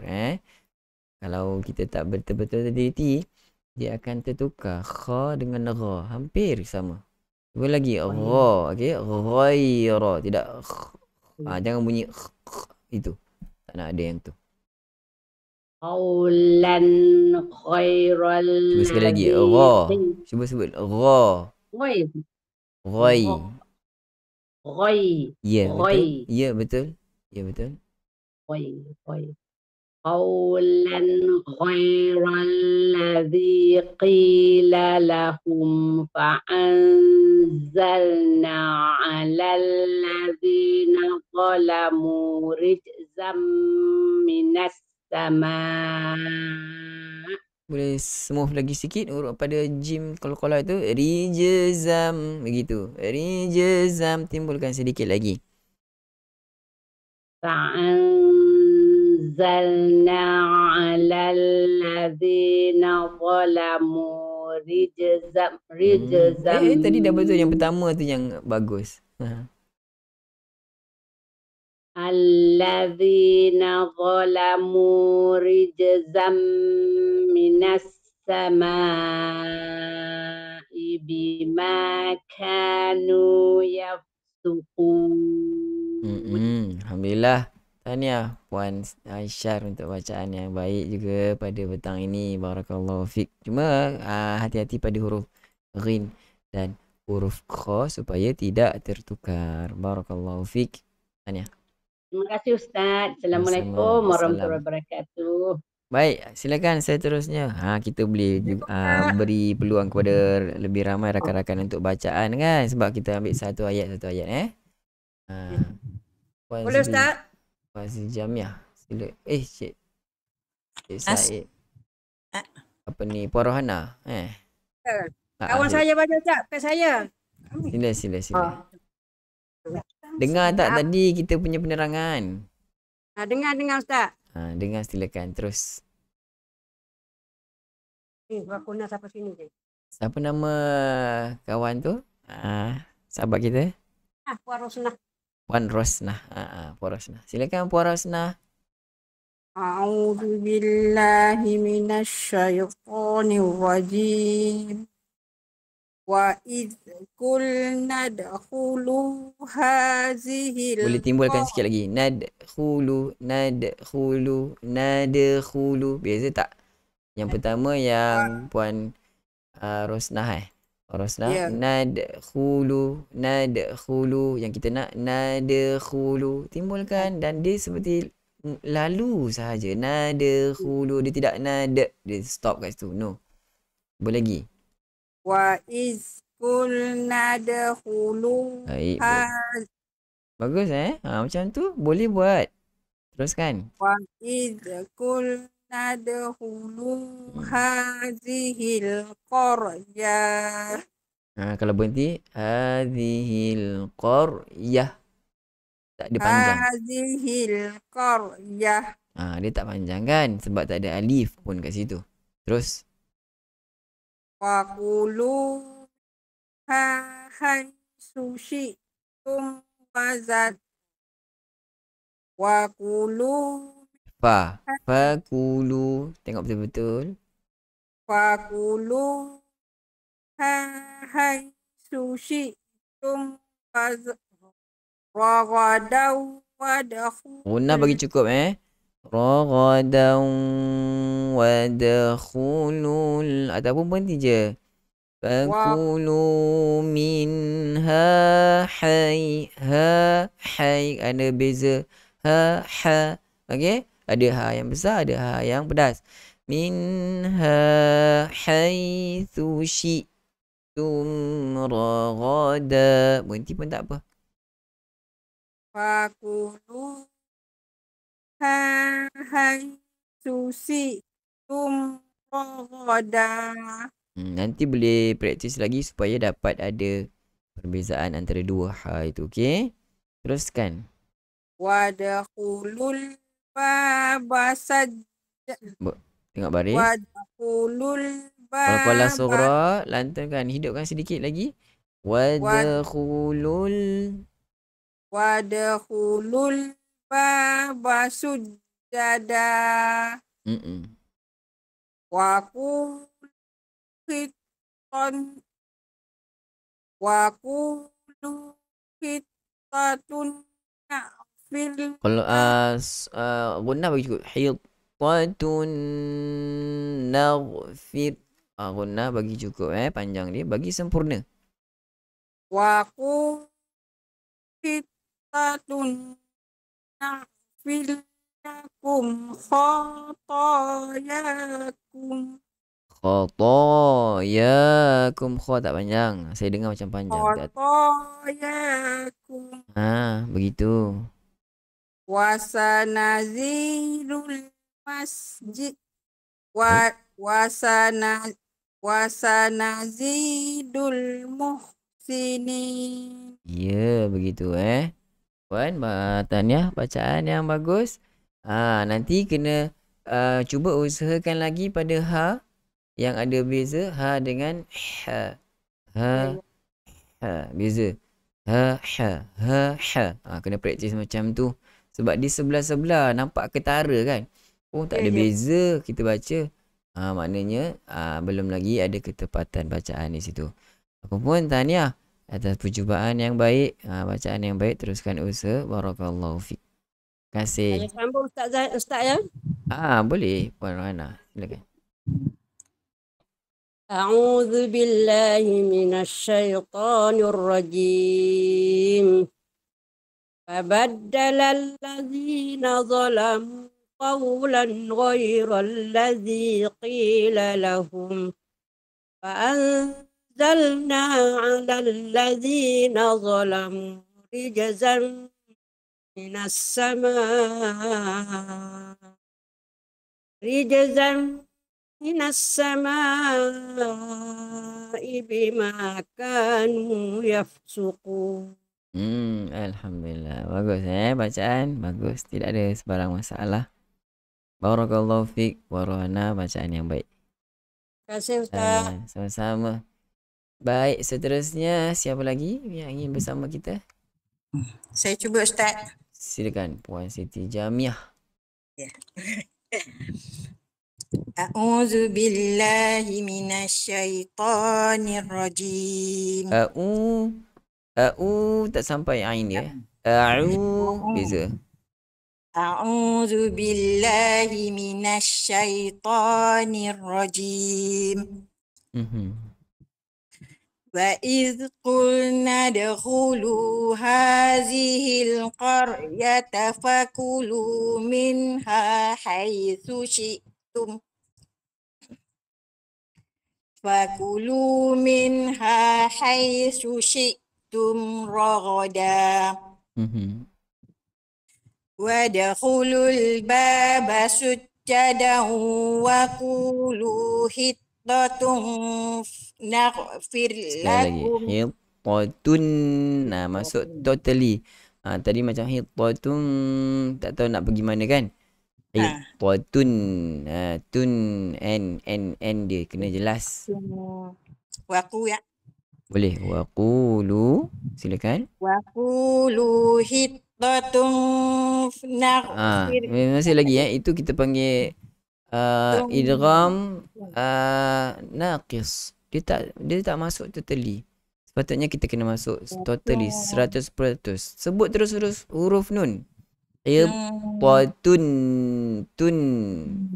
Kalau kita tak betul-betul teliti, dia akan tertukar. Kha dengan gha. Hampir sama. Cuba lagi. Gha. Okay. Ghaira. Tidak. Jangan bunyi itu. Tak nak ada yang tu. قولا خير Cuba sekali lagi. الذي Ra. Cuba sebut. Ra. غير Ghai. غير Ya, betul. غير Ya, betul. Ya, betul. غير قولا غير الذي قيل لهم فأنزلنا على الذين ظلموا رجزا من السماء. Boleh smooth lagi sikit huruf pada jim kalau itu rijzam begitu. Rijzam timbulkan sedikit lagi. فأنزلنا على الذين ظلموا رجزا Tadi dah betul yang pertama tu yang bagus. الذين ظلموا رجزا من السماء بما كانوا يفسقون. Alhamdulillah. Tahniah Puan Aisyah untuk bacaan yang baik juga pada petang ini. Barakallahu fiq. Cuma hati-hati pada huruf ghin dan huruf kha supaya tidak tertukar. Barakallahu fiq. Tahniah. Terima kasih Ustaz. Assalamualaikum warahmatullahi wabarakatuh. Baik, silakan seterusnya. Kita boleh beri peluang kepada lebih ramai rakan-rakan untuk bacaan kan, sebab kita ambil satu ayat Boleh Ustaz? Puan Jamiah. Sila. Cik Said. Apa ni? Puan Rohana. Kawan saya baca Ustaz, kat saya. Sila. Dengar tak tadi kita punya penerangan? Dengar Ustaz. Dengar, silakan terus. Ni Rakuna siapa sini je. Siapa nama kawan tu? Sahabat kita? Puan Rosnah. Puan Rosnah. Puan Rosnah. Silakan Puan Rosnah. A'udzu billahi minasyaitonir rajim. Wa idz qulna dkhulu hazihi. Boleh timbulkan sikit lagi. Nadkhulu. Biasa tak? Yang pertama yang Puan Rosnah Rosnah. Yeah. Nadkhulu. Yang kita nak nadkhulu. Timbulkan dan dia seperti lalu sahaja. Nadkhulu. Dia tidak dia stop kat situ. No. Boleh lagi. Wa iz qulna dkhulu. Baik. Bagus macam tu boleh buat. Teruskan. Wa iz qulna dkhulu hazihil qaryah. Kalau berhenti hadhil qaryah. Tak ada panjang. Hazihil qaryah. Dia tak panjang kan sebab tak ada alif pun kat situ. Terus. Waqulu hai sushi wazat. Waqulu Fakulu. Tengok betul-betul. Waqulu hai sushi wazat. Raghadaw wadakhu. Runa bagi cukup Raghadaw wadkhulul. Ataupun berhenti je. Fakulu minha hay. Ada beza. Ha. Okey? Ada ha yang besar, ada ha yang pedas. Minha haythu syi'tum raghada. Berhenti pun tak apa. Fakulu hai sushi raghada. Nanti boleh praktis lagi supaya dapat ada perbezaan antara dua ha itu. Okey? Teruskan. Wadkhulul baba Tengok baris. Wadkhulul Kalau baba. kuala surah, lantunkan, hidupkan sedikit lagi. Wadkhulul baba sujada. Waqulu hittatun na'fil. Kalau guna bagi cukup. Hid. hittatun naghfir. Gunnah bagi cukup panjang dia, bagi sempurna. Wa qittatun na'fil lakum khotoyakum. Khotoyakum. Kho tak panjang. Saya dengar macam panjang. Khotoyakum. Begitu. Wasanazidul masjid. Wasanazidul muhsinin. Ya, begitu Puan, tahniah bacaan yang bagus. Nanti kena cuba usahakan lagi pada ha yang ada beza ha dengan ha. Ha, beza. Ha. Kena praktis macam tu. Sebab di sebelah-sebelah nampak ketara kan. Tak ada beza kita baca. Maknanya belum lagi ada ketepatan bacaan di situ. Aku pun tahniah atas percubaan yang baik, bacaan yang baik. Teruskan usaha. Barakallahu fiik. Terima kasih. Saya sambung Ustaz ya. Boleh Puan Rohana, silakan. A'udzu billahi minasyaitonir rajim. Fabaddala allazina zalamu qawlan ghayra allazi qila lahum. Fa'anzalna 'alal ladzina zalamu rijzan minas samaa'i bima kanu yafsuqun. Alhamdulillah. Bagus bacaan. Bagus. Tidak ada sebarang masalah. Barakallahu fiik wa rohana, bacaan yang baik. Terima kasih Ustaz. Sama-sama. Baik, seterusnya siapa lagi yang ingin bersama kita? Saya cuba Ustaz. Silakan Puan Siti Jamiah. A'udzu billahi minasyaitonir rajim. Tak sampai ain dia. Beza. A'udzu billahi minasyaitonir rajim. Wa idh qulna dakhulu hazihil qaryata fakulu minha haitsu syi'tum. Fakulu minha haitsu syi'tum ragada. Wadkhulul baba sujjadan wa qulu hittatun naghfir lakum. Hittatun. Masuk totally. Tadi macam hittatun, tak tahu nak pergi mana kan? Hittatun. Tun n dia kena jelas. Waku ya. Boleh. Waqulu. Silakan. Waqulu hittatun naghfir. Masih lagi itu kita panggil idgham naqis. Dia tak masuk totally. Sepatutnya kita kena masuk totally 100%. Sebut terus huruf nun. Hittatun. Tun.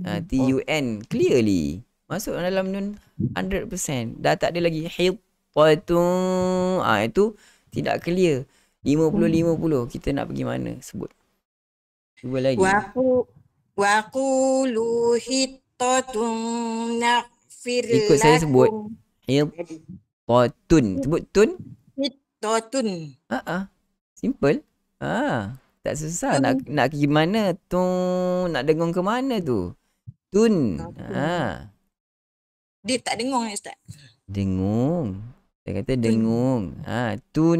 T-U-N. Clearly. Masuk dalam nun 100%. Dah tak ada lagi hittatun. Itu tidak clear. 50-50. Kita nak pergi mana? Sebut. Cuba lagi. Waqulu hittatun naghfir lakum. Ikut saya sebut. Hittatun. Sebut tun. Hittatun. Simple. Tak susah. Nak pergi mana? Tun. Nak dengung ke mana tu? Tun. Dia tak dengung Ustaz. Dengung. Saya kata dengung. Tun.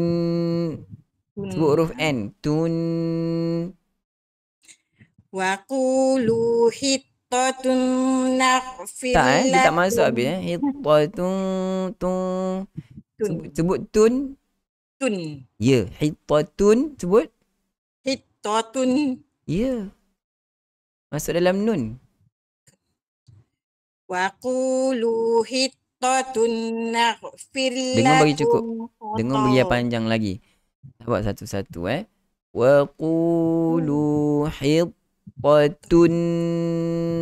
Sebut huruf N. Tun. Waqulu hittatun naghfir lakum. Dia tak masuk habis. Hittatun. Sebut tun. Tun. Ya. Hittatun. Sebut. Hittatun. Ya. Masuk dalam nun. Waqulu hittatun naghfir lakum. Dengung bagi cukup. Dengung bagi yang panjang lagi. Buat satu-satu Waqulu hitatun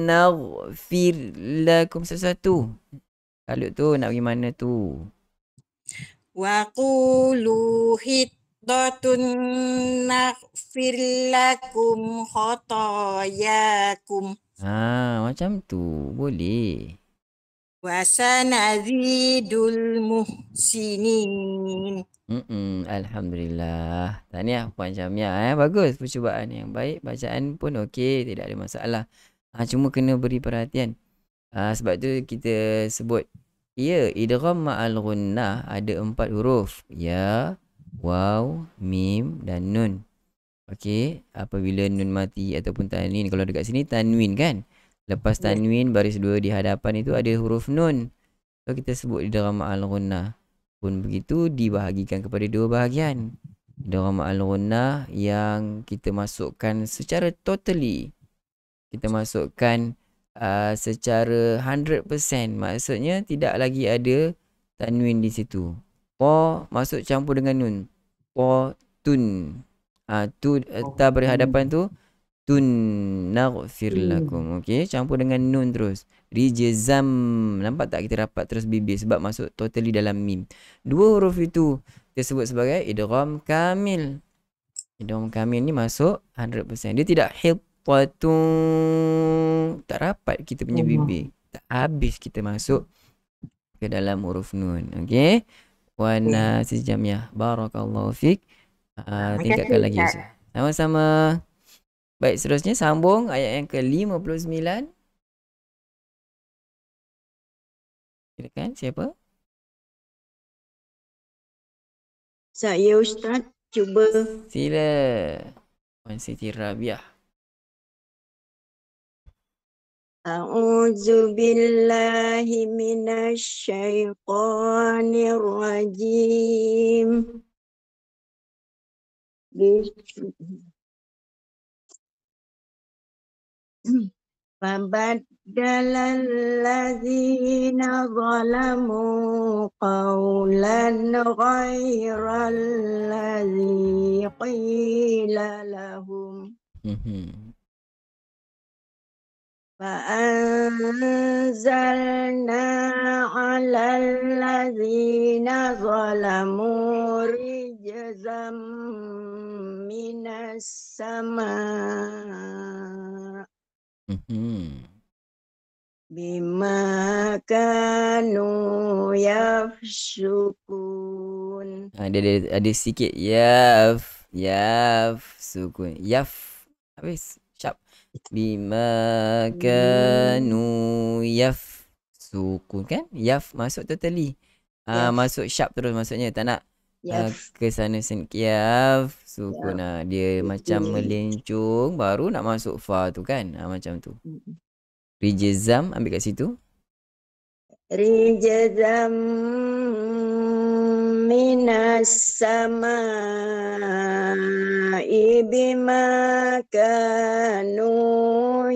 naghfir lakum. Satu-satu. Kalau tu nak pergi mana tu? Wa qulu hittatun naghfir lakum khotoyakum. Macam tu. Boleh. Wa sanazidul muhsinin. Alhamdulillah. Tahniah Puan Syamiah. Bagus percubaan yang baik. Bacaan pun okey. Tidak ada masalah. Cuma kena beri perhatian. Sebab tu kita sebut. Ya, idgham ma'al ghunnah ada 4 huruf. Ya, waw, mim dan nun. Okey. Apabila nun mati ataupun tanwin. Kalau dekat sini tanwin kan. Lepas tanwin baris 2 di hadapan itu ada huruf nun. So kita sebut idgham ma'al ghunnah. Pun begitu dibahagikan kepada 2 bahagian. Idgham ma'al ghunnah yang kita masukkan secara totally. Kita masukkan secara 100%. Maksudnya tidak lagi ada tanwin di situ. Po masuk campur dengan nun. Po tun. Tu ta berhadapan tu tun naghfir lakum. Okey, campur dengan nun terus. Rijzam. Nampak tak kita rapat terus bibir sebab masuk totally dalam mim. 2 huruf itu kita sebut sebagai idgham kamil. Idgham kamil ni masuk 100%. Dia tidak tak rapat kita punya bibir. Tak habis kita masuk ke dalam huruf nun. Okey. Wan Syamiah. Barakallahu fik. Tingkatkan lagi. Sama-sama. Baik, seterusnya sambung ayat yang ke-59. Silakan, siapa? Saya Ustaz, cuba. Sila. Puan Siti Rabiah. A'udzu billahi minasyaitonir rajim. Fabaddalal ladzina zalamu qawlan ghairal ladzi qila lahum. فأنزلنا على الذين ظلموا رجزا من السماء بما كانوا يفسقون. Ada sikit yaf sukun. Yaf habis sharp. Bima kanu yaf sukun kan? Yaf masuk totally. Masuk sharp terus maksudnya tak nak ke sana sini. Yaf sukun. Dia macam melencung baru nak masuk fa tu kan? Macam tu. Rijzam ambil kat situ. Rijzam minas samai bima kanu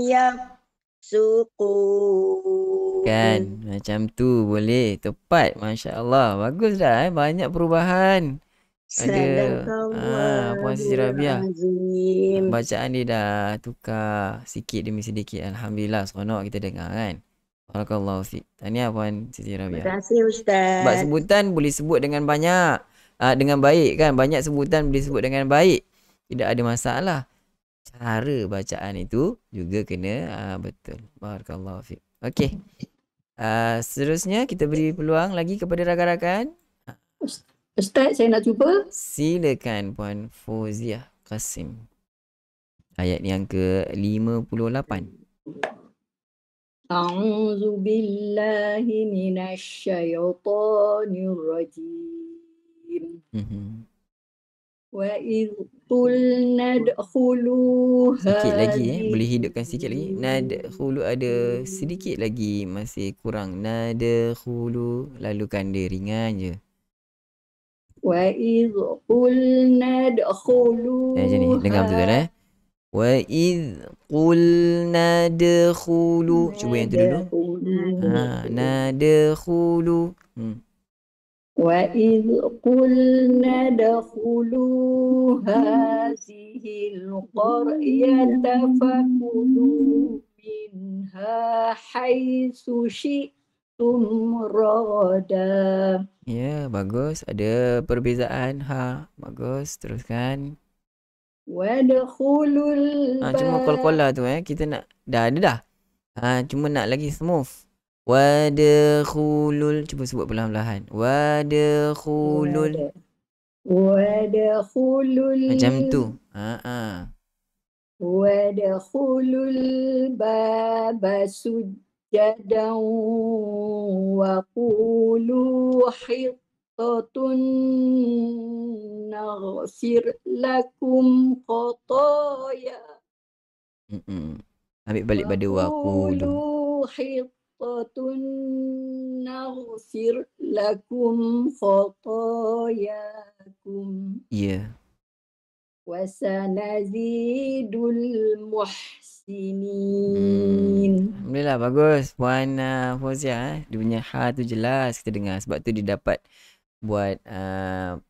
yafsukun. Kan, macam tu boleh. Tepat, Masya Allah. Bagus dah banyak perubahan. Ada Puan Siti Rabiah. Bacaan dia dah tukar sikit demi sedikit. Alhamdulillah, seronok kita dengar kan. Barakallahu fiik. Tahniah Puan Siti Rabiah. Terima kasih Ustaz. Sebab sebutan boleh sebut dengan banyak. Dengan baik kan. Banyak sebutan boleh sebut dengan baik. Tidak ada masalah. Cara bacaan itu juga kena betul. Barakallahu fiik. Okey. Seterusnya kita beri peluang lagi kepada rakan-rakan. Ustaz, saya nak cuba. Silakan Puan Fauziah Qasim. Ayat yang ke-58. A'udzu billahi minasyaitonir rajim. Wa idh qulna adkhulu sikit lagi boleh hidupkan sikit lagi. Nadkhulu ada sedikit lagi masih kurang. Nadkhulu lalukan dia ringan je. Wa idh qulna adkhulu. Macam ni dengar betul Wa idh qulna adkhulu. Cuba yang tu dulu. Nadkhulu. وإذ قلنا ادخلوا هذه القرية فكلوا منها حيث شئتم رغدا. Ya, bagus. Ada perbezaan ha. Bagus. Teruskan. Wadkhulul Cuma kol-kola tu kita nak dah ada dah. Cuma nak lagi smooth. Wadkhulul, cuba sebut perlahan-lahan. Wadkhulul. Wadkhulul Macam tu. Wadkhulul baba sujjadan wa qulu hittatun naghfir lakum khataya. Ambil balik pada waqulu. Hittatun naghfir lakum khatayakum. Ya. Wasanazidul muhsinin. Alhamdulillah, bagus Puan Fauzia. Dia punya ha tu jelas kita dengar. Sebab tu dia dapat buat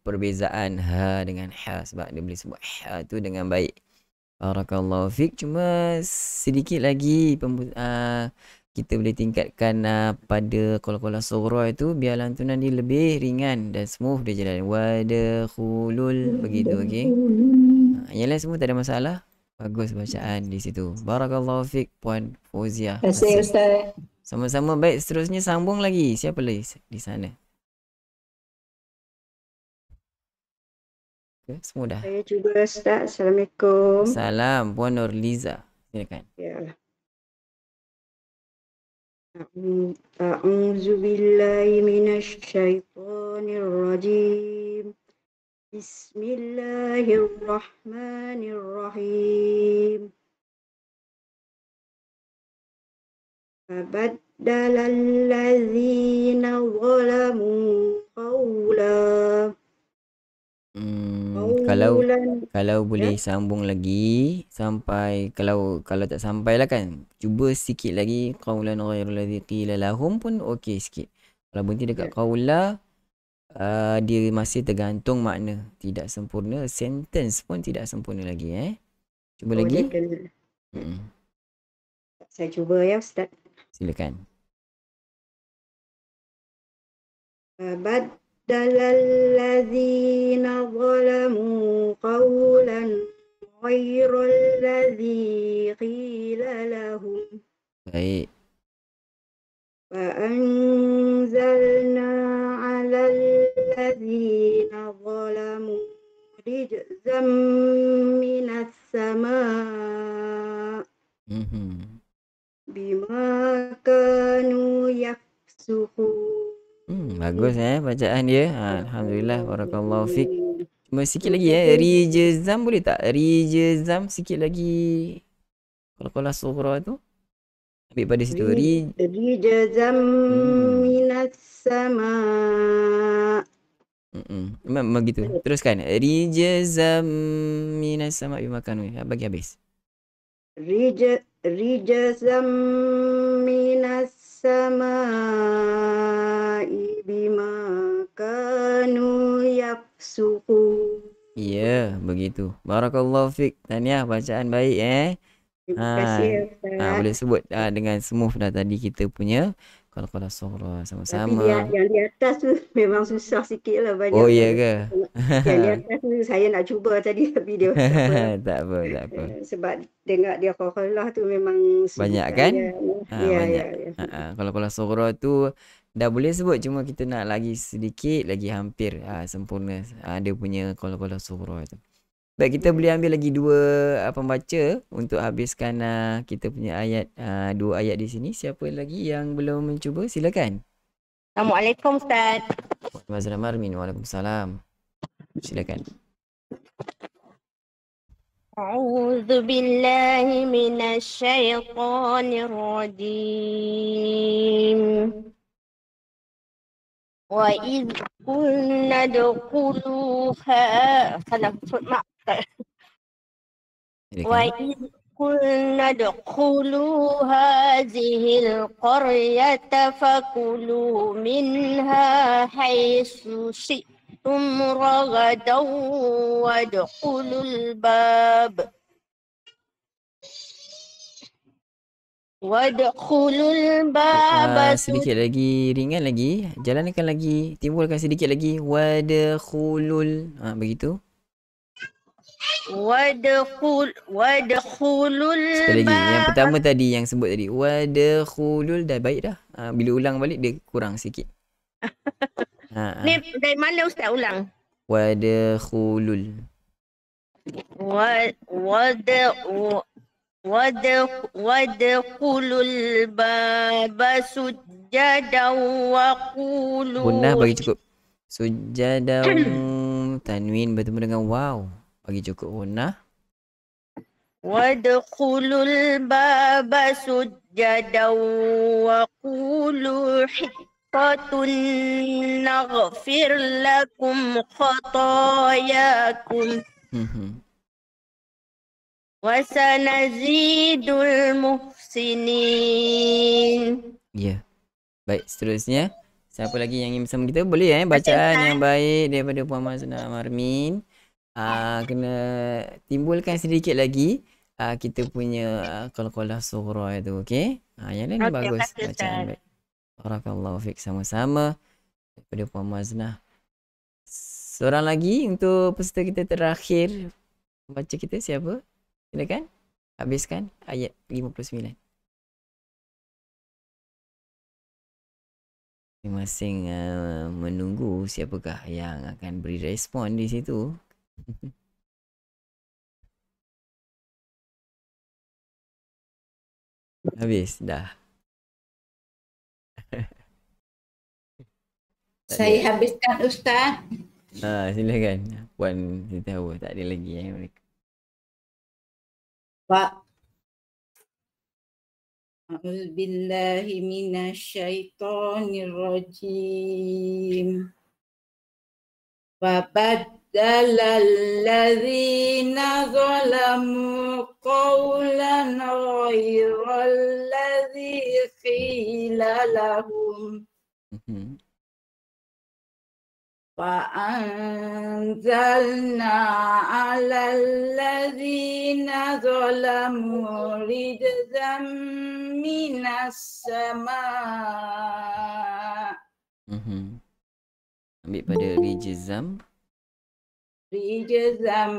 perbezaan ha dengan ha. Sebab dia boleh sebut ha tu dengan baik. Barakallahu fiik. Cuma sedikit lagi kita boleh tingkatkan pada qala-qala sughra itu biar lantunan dia lebih ringan dan smooth dia jalan. Wadkhulul begitu, okey. Yang lain semua tak ada masalah. Bagus bacaan di situ. Barakallahu fiik Puan Fauzia. Terima kasih Ustaz. Sama-sama. Baik, seterusnya sambung lagi. Siapa lagi di sana? Okay, semua dah. Saya juga Ustaz. Assalamualaikum. Salam Puan Nurliza. Silakan. Ya. A'udzu billahi minasy syaithanir rajim. Bismillahirrahmanirrahim. Fabaddala allazina zalamu qawla. Kalau boleh sambung lagi sampai kalau tak sampai lah kan, cuba sikit lagi qaulan ghairul ladzi qila lahum pun okey sikit. Kalau berhenti dekat qaula dia masih tergantung makna, tidak sempurna, sentence pun tidak sempurna lagi Cuba lagi. Saya cuba ya Ustaz. Silakan. الذين ظلموا قولا غير الذي قيل لهم. Baik. فأنزلنا على الذين ظلموا رجزا من السماء بما كانوا يفسقون. Bagus bacaan dia. Alhamdulillah, barakallahu fiik. Cuma sikit lagi rijzam boleh tak? Rijzam sikit lagi. Kalau sughra tu ambil pada situ. Rijzam minas sama. Memang begitu. Teruskan. Rijzam minas sama bimakanu. Bagi habis. Rijzam minas sama bima kanu yafsuqun. Ya, begitu. Barakallahu fiik. Tahniah, bacaan baik Terima kasih Ustaz. Boleh sebut dengan smooth dah tadi kita punya qala sughra sama-sama. Tapi yang di atas tu memang susah sikit lah banyak. Oh iya ke? Yang di atas tu saya nak cuba tadi tapi dia tak apa. Sebab dengar dia qala tu memang banyak kan? Banyak. Qala sughra tu dah boleh sebut, cuma kita nak lagi sedikit lagi hampir sempurna dia punya qala sughra tu. Baik, kita boleh ambil lagi dua pembaca untuk habiskan kita punya ayat, dua ayat di sini. Siapa lagi yang belum mencuba? Silakan. Assalamualaikum Ustaz. Waalaikumsalam. Silakan. A'udzu billahi minasy syaithanir rajim. Wa idh qulna dkhuluha. Salah, maaf. Wa idh قلنا ادخلوا هذه القرية فكلوا منها حيث شئتم رغدا وادخلوا الباب Sedikit lagi, ringan lagi. Jalankan lagi, timbulkan sedikit lagi. Wadkhulul. Begitu. Wadkhulul Sekali lagi. Yang bab. pertama tadi yang sebut tadi. Wadkhulul dah baik dah. Bila ulang balik dia kurang sikit. Ni dari mana Ustaz ulang? Wadkhulul. Wadkhulul baba sujjadan wa qulu. Gunnah bagi cukup. Sujjadan. Tanwin bertemu dengan waw. Bagi cukup gunnah. Wadkhulul baba sujjadan wa qulu hiqqatun naghfir lakum khatayakum. Wasanazidul muhsinin. Ya. Baik, seterusnya. Siapa lagi yang ingin bersama kita? Boleh bacaan yang baik daripada Puan Maznah Marmin. Kena timbulkan sedikit lagi kita punya qalqalah sughra itu, okey? Yang lain bagus bacaan baik. Barakallahu fiik, sama-sama daripada Puan Maznah. Seorang lagi untuk peserta kita terakhir baca kita siapa? Silakan habiskan ayat 59. Masing-masing menunggu siapakah yang akan beri respon di situ. Habis dah. Saya habiskan Ustaz. Silakan Puan Siti Hawa, tak ada lagi mereka. Pak. A'udzubillahi minasyaitonirrajim. Fabaddala alladzina zalamu qawlan ghayra alladzi qila lahum. فأنزلنا على الذين ظلموا رجزا من السماء. Ambil pada rijzam. Rijzam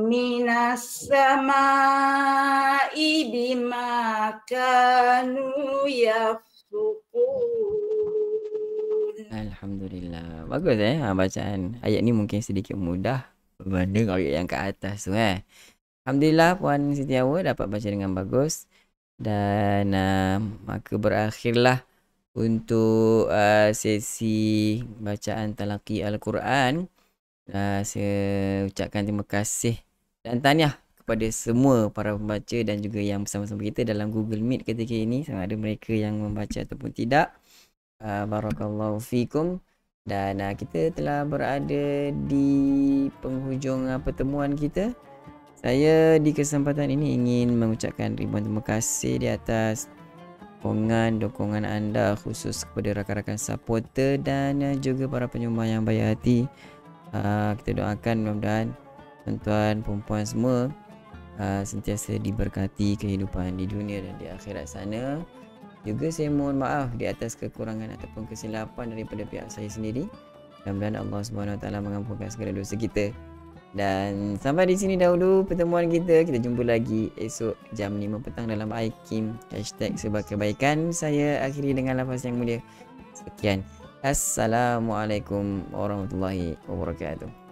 minas sama'i bima kanu yafsukun. Alhamdulillah. Bagus bacaan. Ayat ni mungkin sedikit mudah berbanding ayat yang ke atas tu Alhamdulillah Puan Siti Hawa dapat baca dengan bagus. Dan maka berakhirlah untuk sesi bacaan talaqi Al-Quran. Saya ucapkan terima kasih dan tahniah kepada semua para pembaca dan juga yang bersama-sama kita dalam Google Meet ketika ini. Sama ada mereka yang membaca ataupun tidak. Barakallahu fikum. Dan kita telah berada di penghujung pertemuan kita. Saya di kesempatan ini ingin mengucapkan ribuan terima kasih di atas dukungan anda, khusus kepada rakan-rakan supporter dan juga para penyumbang yang baik hati. Kita doakan mudah-mudahan tuan-tuan perempuan semua sentiasa diberkati kehidupan di dunia dan di akhirat sana. Juga saya mohon maaf di atas kekurangan ataupun kesilapan daripada pihak saya sendiri. Mudah-mudahan Allah SWT mengampunkan segala dosa kita. Dan sampai di sini dahulu pertemuan kita. Kita jumpa lagi esok jam 5 petang dalam iKim #sebab-kebaikan. Saya akhiri dengan lafaz yang mulia. Sekian. Assalamualaikum warahmatullahi wabarakatuh.